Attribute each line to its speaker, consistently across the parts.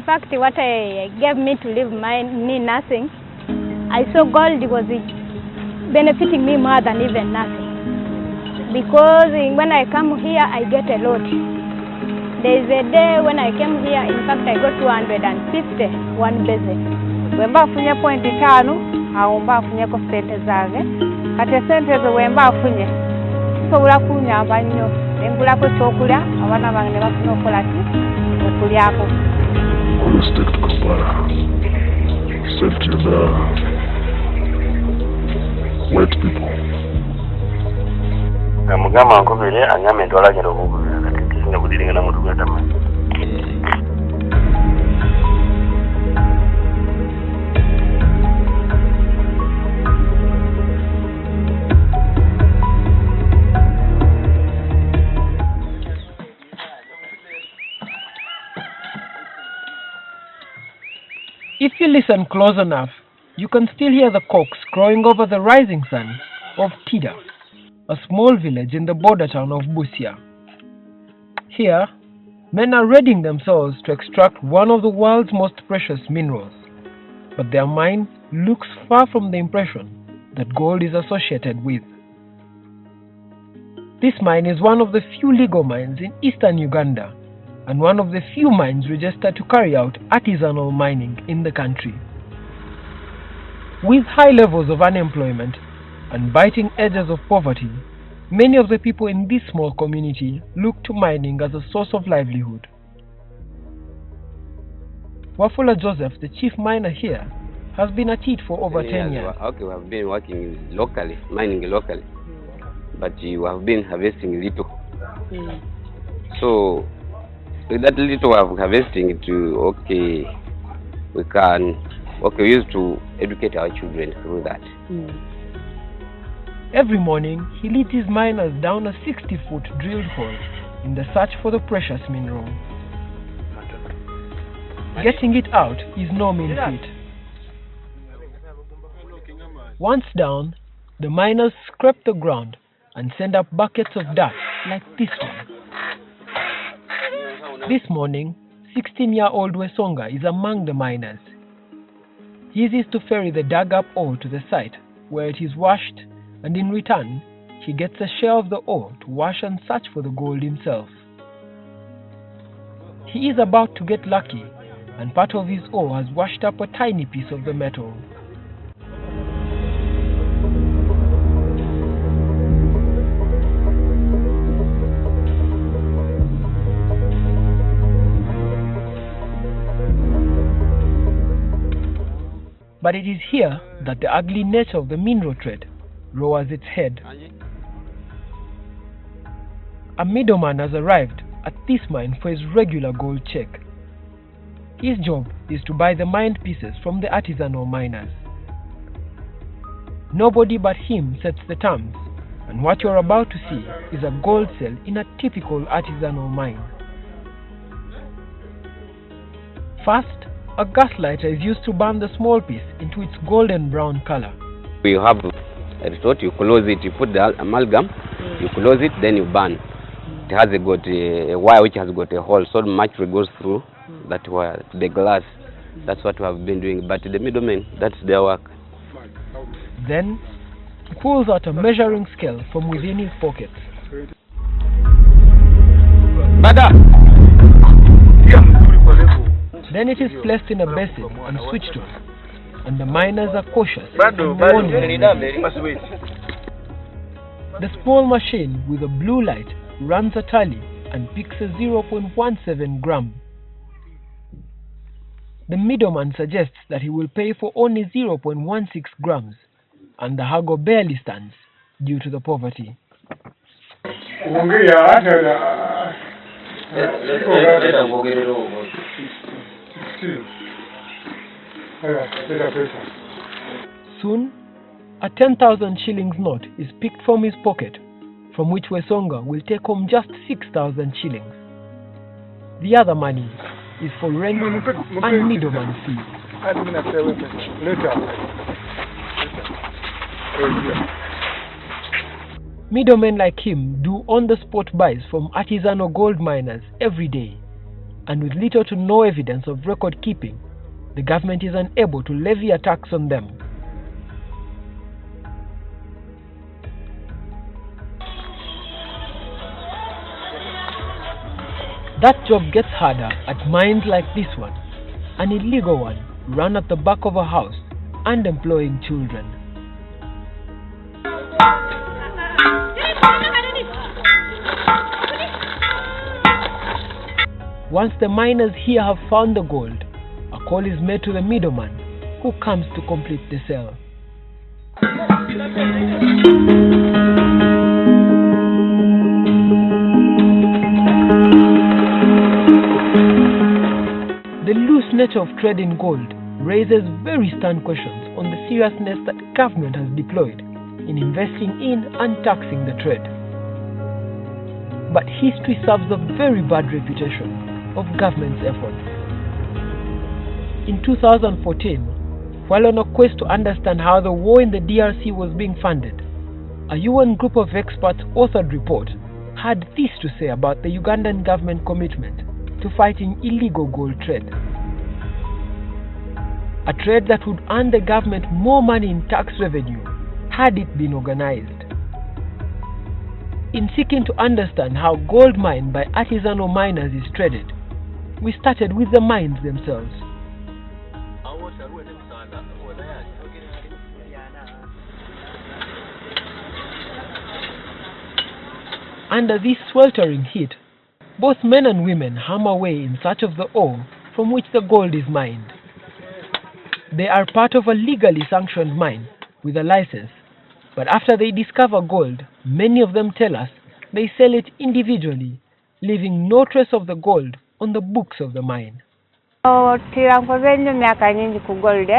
Speaker 1: fact, what gave me to leave my nursing, I saw gold was benefiting me more than even nothing. Because when I come here, I get a lot. There is a day when I came here, in fact, I got 250 one visit.
Speaker 2: Wemba funye pointi 5, aomba funye ko sente zange. Kati sente zo wemba funye. Sobola kunyamba nnyo. Engula ko kyokulya, abaana bange ne bafuna okola ki? Okulyako.
Speaker 3: Stick to Kampala. Safety of the white people.
Speaker 4: Mugama nkobere anyame ndola ngero bugulu kati kisinga budiringa na mutu gwatama.
Speaker 5: If you listen close enough, you can still hear the cocks crowing over the rising sun of Tida, a small village in the border town of Busia. Here, men are readying themselves to extract one of the world's most precious minerals, but their mine looks far from the impression that gold is associated with. This mine is one of the few legal mines in eastern Uganda, and one of the few mines registered to carry out artisanal mining in the country. With high levels of unemployment and biting edges of poverty, many of the people in this small community look to mining as a source of livelihood. Wafula Joseph, the chief miner here, has been at it for over 10 years.
Speaker 6: Okay, we have been working locally, mining locally, but we have been harvesting little. So, with that little we have harvesting we used to educate our children through that.
Speaker 5: Every morning, he leads his miners down a 60-foot drilled hole in the search for the precious mineral. Getting it out is no mean feat. Once down, the miners scrape the ground and send up buckets of dirt like this one. This morning, 16-year-old Wesonga is among the miners. He is to ferry the dug-up ore to the site where it is washed, and in return, he gets a share of the ore to wash and search for the gold himself. He is about to get lucky, and part of his ore has washed up a tiny piece of the metal. But it is here that the ugly nature of the mineral trade lowers its head. A middleman has arrived at this mine for his regular gold check. His job is to buy the mined pieces from the artisanal miners. Nobody but him sets the terms, and what you're about to see is a gold cell in a typical artisanal mine. First, a gas lighter is used to burn the small piece into its golden brown color.
Speaker 6: You have a resort, you close it, you put the amalgam, you close it, then you burn. It has got a wire which has got a hole, so much goes through that wire, the glass. That's what we have been doing. But the middlemen, that's their work.
Speaker 5: Then, he pulls out a measuring scale from within his pocket.
Speaker 6: Bada!
Speaker 5: Then it is placed in a basin and switched on, and the miners are cautious. The small machine with a blue light runs a tally and picks a 0.17 gram. The middleman suggests that he will pay for only 0.16 grams, and the haggle barely stands due to the poverty. Soon, a 10,000 shillings note is picked from his pocket, from which Wesonga will take home just 6,000 shillings. The other money is for rent and middleman fees. Middlemen like him do on-the-spot buys from artisanal gold miners every day. and with little to no evidence of record keeping, the government is unable to levy a tax on them. That job gets harder at mines like this one, an illegal one run at the back of a house and employing children. Once the miners here have found the gold, a call is made to the middleman, who comes to complete the sale. The loose nature of trade in gold raises very stern questions on the seriousness that government has deployed in investing in and taxing the trade. But history serves a very bad reputation of government's efforts. In 2014, while on a quest to understand how the war in the DRC was being funded, a UN group of experts authored report had this to say about the Ugandan government commitment to fighting illegal gold trade. A trade that would earn the government more money in tax revenue had it been organized. In seeking to understand how gold mined by artisanal miners is traded, we started with the mines themselves. Under this sweltering heat, both men and women hum away in search of the ore from which the gold is mined. They are part of a legally sanctioned mine with a license, but after they discover gold, many of them tell us they sell it individually, leaving no trace of the gold on the books of the mine.
Speaker 2: Tirankoze nnyo myaka nyingi ku gold.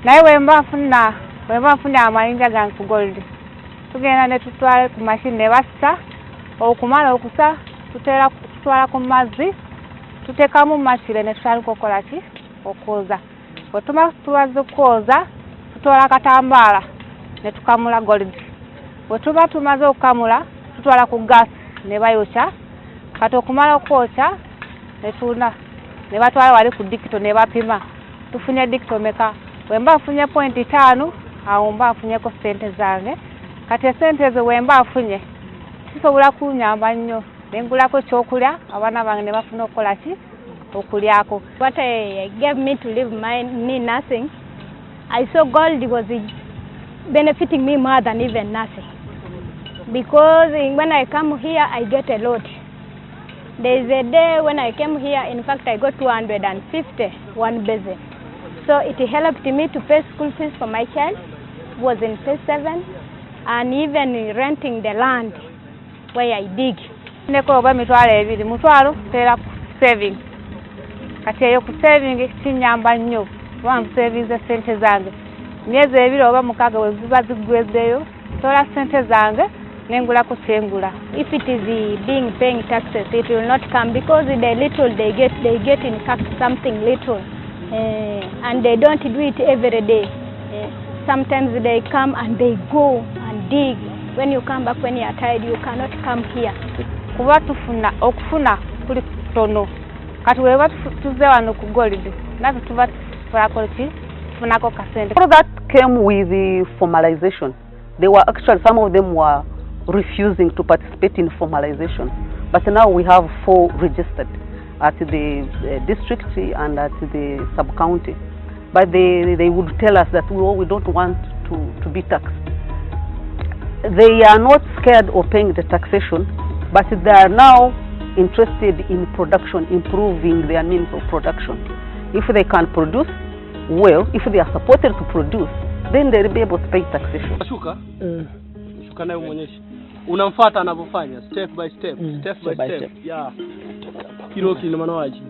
Speaker 2: Naye wemba nfuna amayinja gange ku gold. Tugenda ne tutwala ku machine ne bassa, okumala okusa tutwala ku mazzi, tuteekamu makire ne tutandika okukola ki? Okwoza. Bwe tumaze okwoza, tutwala akatambaala ne tukamula gold. Bwe tuba tumaze okukamula, tutwala ku gas ne bayokya. Kati okumala okwokya ne batwala wali ku dikito ne bapima. Tufunye dikito meka. Wemba afunye 5, awo mba afunyeko sente zange. Kati sente ze wemba afunye sisobola kunyamba nnyo. Nengulako ekyokulya, abaana bange ne bafuna okukola ki? Okulyako.
Speaker 1: What gave me to leave my nursing, I saw gold was benefiting me more than even nursing. Because when I come here, I get a lot. There is a day when I came here, in fact, I got 250, one basin. So it helped me to pay school fees for my child, was in phase 7, and even renting the land where I dig.
Speaker 2: Neko oba mitwalo ebiri, mutwalo tera saving. Kati eyo ku saving kinyamba nnyo. One savings sente zange. Myezi 2 oba 6 we ziba zigwezeyo, tola sente zange nengulako kyengula.
Speaker 1: If it is being paying taxes, it will not come because the little they get in fact something little, and they don't do it every day. Sometimes they come and they go and dig. When you come back when you are tired, you cannot come here.
Speaker 2: Kuba okufuna kuli tono. Kati weba tuze wano ku gold. Natu tuba funako kasente.
Speaker 7: All that came with the formalization. They were actually, some of them were refusing to participate in formalization. But now we have 4 registered at the district and at the sub-county. But they would tell us that we don't want to be taxed. They are not scared of paying the taxation, but they are now interested in production, improving their means of production. If they can produce well, if they are supported to produce, then they will be able to pay taxation.
Speaker 8: Shuka nayo muonyeshe. Unamfuata anavyofanya step by step, step by step. Yeah. Kilo kina maana waji.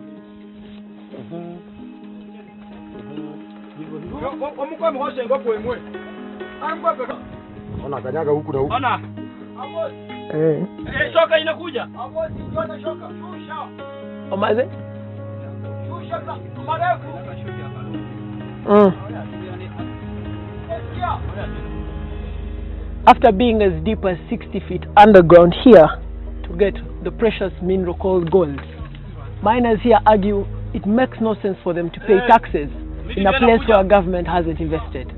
Speaker 8: Omukwa mhoshe ngoko emwe. Angwa
Speaker 3: Ona kanyaga huku na huku.
Speaker 8: Ona. Shoka inakuja. Njona shoka. Shusha.
Speaker 5: Omaze?
Speaker 8: Shusha marefu.
Speaker 5: After being as deep as 60 feet underground here to get the precious mineral called gold, Miners here argue it makes no sense for them to pay taxes in a place where government hasn't invested.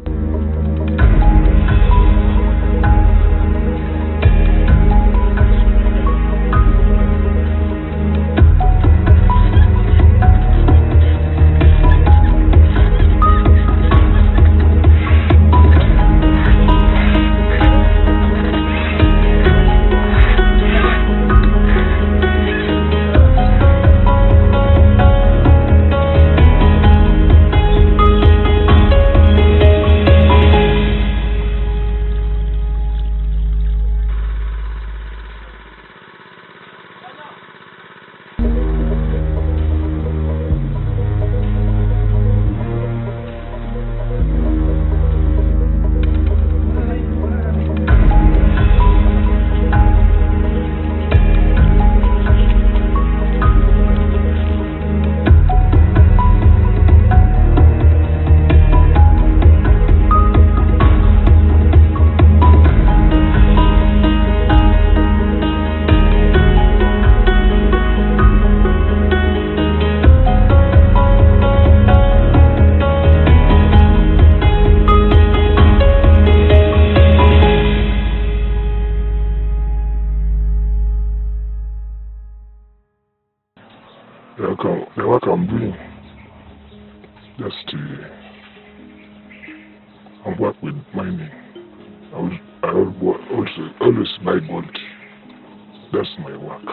Speaker 3: The work I'm doing, just I work with mining. I always buy gold. That's my work.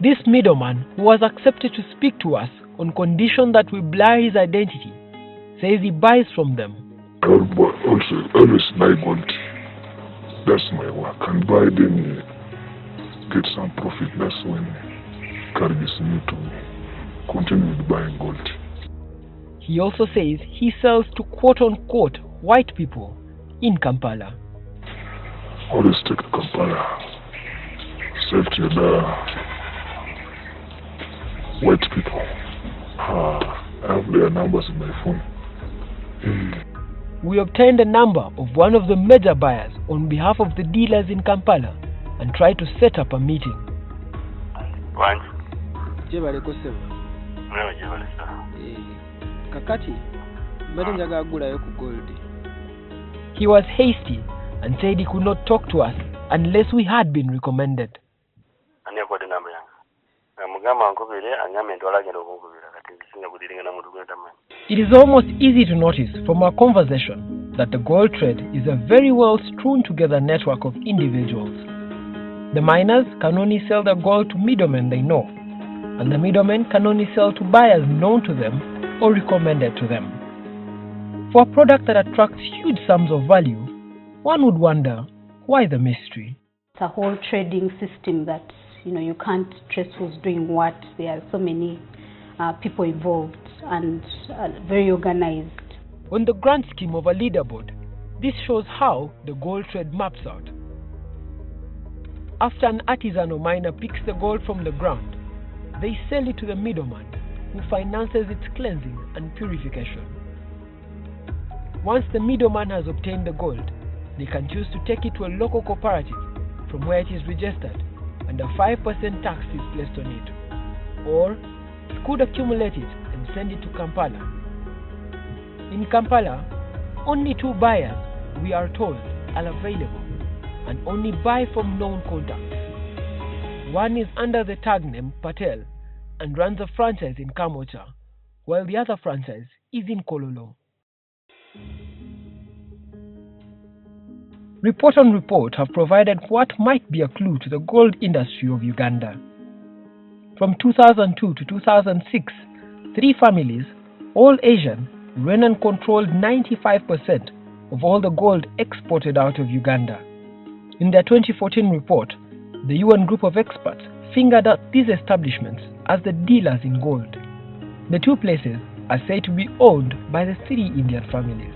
Speaker 5: This middleman, who has accepted to speak to us on condition that we blur his identity, says he buys from them.
Speaker 3: I always buy gold. That's my work. And buy then get some profit. That's when encourages me to continue with buying gold.
Speaker 5: He also says he sells to quote-unquote white people in Kampala.
Speaker 3: Always take to Kampala, sell to the white people. I have their numbers in my phone.
Speaker 5: We obtained a number of one of the major buyers on behalf of the dealers in Kampala and tried to set up a meeting. He was hasty and said he could not talk to us unless we had been recommended. It is almost easy to notice from our conversation that the gold trade is a very well strewn together network of individuals. The miners can only sell their gold to middlemen they know, and the middlemen can only sell to buyers known to them or recommended to them. For a product that attracts huge sums of value, one would wonder why the mystery.
Speaker 9: It's a whole trading system that you can't trace who's doing what. There are so many people involved and very organized.
Speaker 5: On the grand scheme of a leaderboard, this shows how the gold trade maps out. After an artisanal miner picks the gold from the ground, they sell it to the middleman, who finances its cleansing and purification. Once the middleman has obtained the gold, they can choose to take it to a local cooperative from where it is registered, and a 5% tax is placed on it. Or it could accumulate it and send it to Kampala. In Kampala, only 2 buyers, we are told, are available, and only buy from known contacts. One is under the tag name Patel and runs a franchise in Kamocha, while the other franchise is in Kololo. Report on report have provided what might be a clue to the gold industry of Uganda. From 2002 to 2006, 3 families, all Asian, ran and controlled 95% of all the gold exported out of Uganda. In their 2014 report, the UN group of experts fingered out these establishments as the dealers in gold. The 2 places are said to be owned by the 3 Indian families.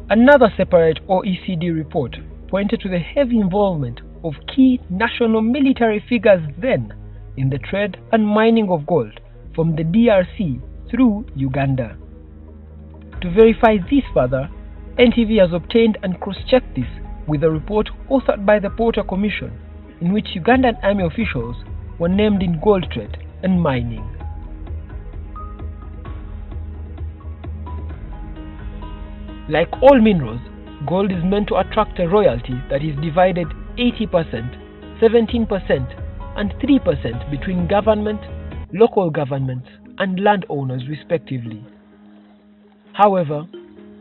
Speaker 5: Another separate OECD report pointed to the heavy involvement of key national military figures then in the trade and mining of gold from the DRC through Uganda. To verify this further, NTV has obtained and cross-checked this with a report authored by the Porter Commission, in which Ugandan army officials were named in gold trade and mining. Like all minerals, gold is meant to attract a royalty that is divided 80%, 17%, and 3% between government, local governments, and landowners respectively. However,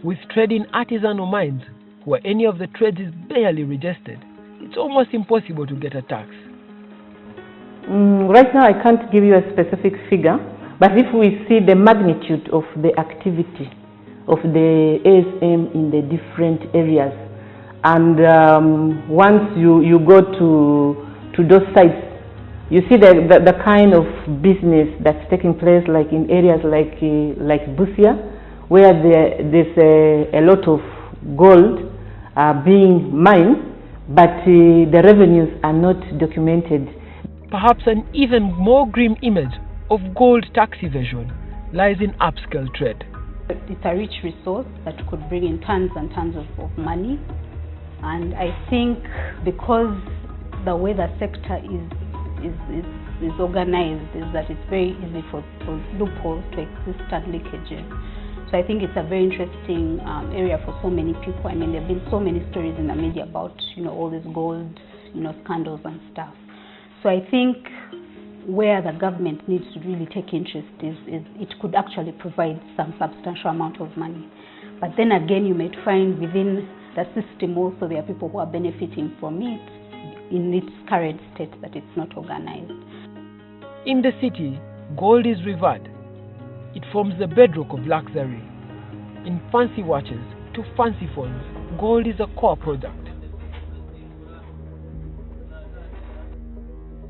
Speaker 5: with trade in artisanal mines, where any of the trades is barely registered, it's almost impossible to get a tax.
Speaker 10: Right now I can't give you a specific figure, but if we see the magnitude of the activity of the ASM in the different areas, and once you go to those sites, you see the kind of business that's taking place, like in areas like Busia, where there's a lot of gold being mined, but the revenues are not documented.
Speaker 5: Perhaps an even more grim image of gold tax evasion lies in upscale trade.
Speaker 9: It's a rich resource that could bring in tons and tons of money, and I think because the way the sector is organized is that it's very easy for loopholes to exist and leakages. So I think it's a very interesting area for so many people. I mean, there have been so many stories in the media about all this gold scandals and stuff. So I think where the government needs to really take interest is it could actually provide some substantial amount of money. But then again, you might find within the system also there are people who are benefiting from it in its current state, that it's not organized.
Speaker 5: In the city, gold is revered. It forms the bedrock of luxury. In fancy watches to fancy phones, gold is a core product.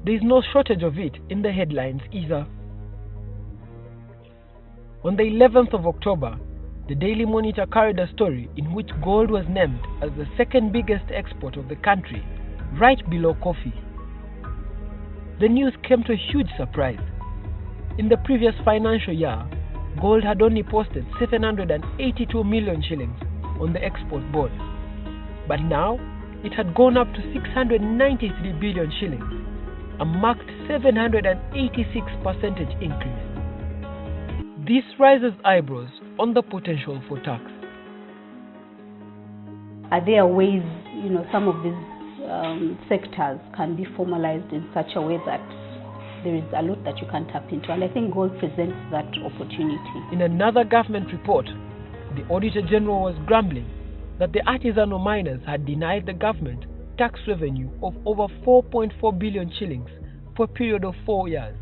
Speaker 5: There is no shortage of it in the headlines either. On the 11th of October, the Daily Monitor carried a story in which gold was named as the second biggest export of the country, right below coffee. The news came to a huge surprise. In the previous financial year, gold had only posted 782 million shillings on the export board. But now, it had gone up to 693 billion shillings, a marked 786% increase. This raises eyebrows on the potential for tax.
Speaker 9: Are there ways, some of these sectors can be formalized in such a way that there is a lot that you can tap into? And I think gold presents that opportunity. In
Speaker 5: another government report, the Auditor General was grumbling that the artisanal miners had denied the government tax revenue of over 4.4 billion shillings for a period of 4 years.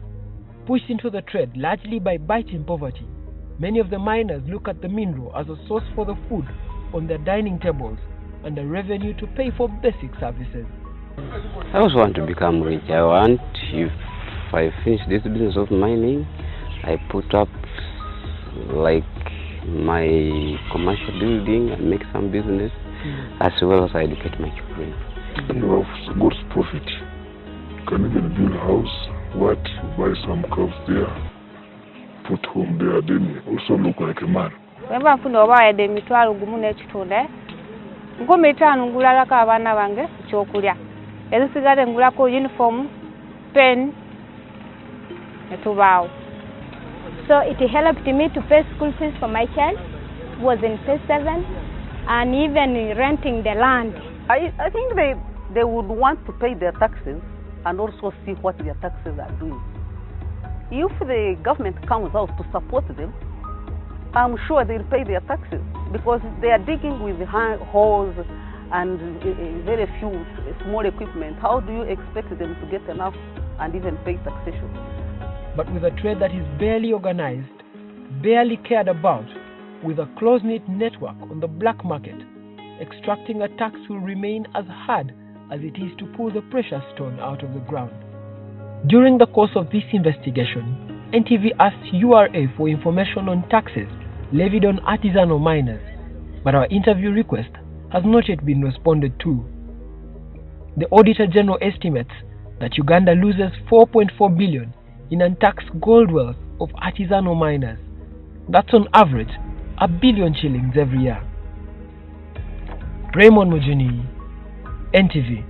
Speaker 5: Pushed into the trade largely by biting poverty, many of the miners look at the mineral as a source for the food on their dining tables and a revenue to pay for basic services.
Speaker 6: I also want to become rich. I want, if I finish this business of mining, I put up like my commercial building and make some business, as well as I educate my children.
Speaker 3: You have good profit. You can even build a house, buy some cows there, put home there, then you also look like a man.
Speaker 2: Wemba mfuno obawaedde emitwalo gumu n'ekitunde, 15 ngulalako abaana bange ekyokulya, ezisigale ngulako uniform, pen, netubaawo.
Speaker 1: So it helped me to pay school fees for my child, who was in phase 7, and even renting the land.
Speaker 7: I think they would want to pay their taxes and also see what their taxes are doing. If the government comes out to support them, I'm sure they'll pay their taxes, because they are digging with holes and very few small equipment. How do you expect them to get enough and even pay taxation?
Speaker 5: But with a trade that is barely organized, barely cared about, with a close-knit network on the black market, extracting a tax will remain as hard as it is to pull the precious stone out of the ground. During the course of this investigation, NTV asked URA for information on taxes levied on artisanal miners, but our interview request has not yet been responded to. The Auditor General estimates that Uganda loses 4.4 billion in untaxed gold wealth of artisanal miners. That's on average 1 billion shillings every year. Raymond Mujuni, NTV.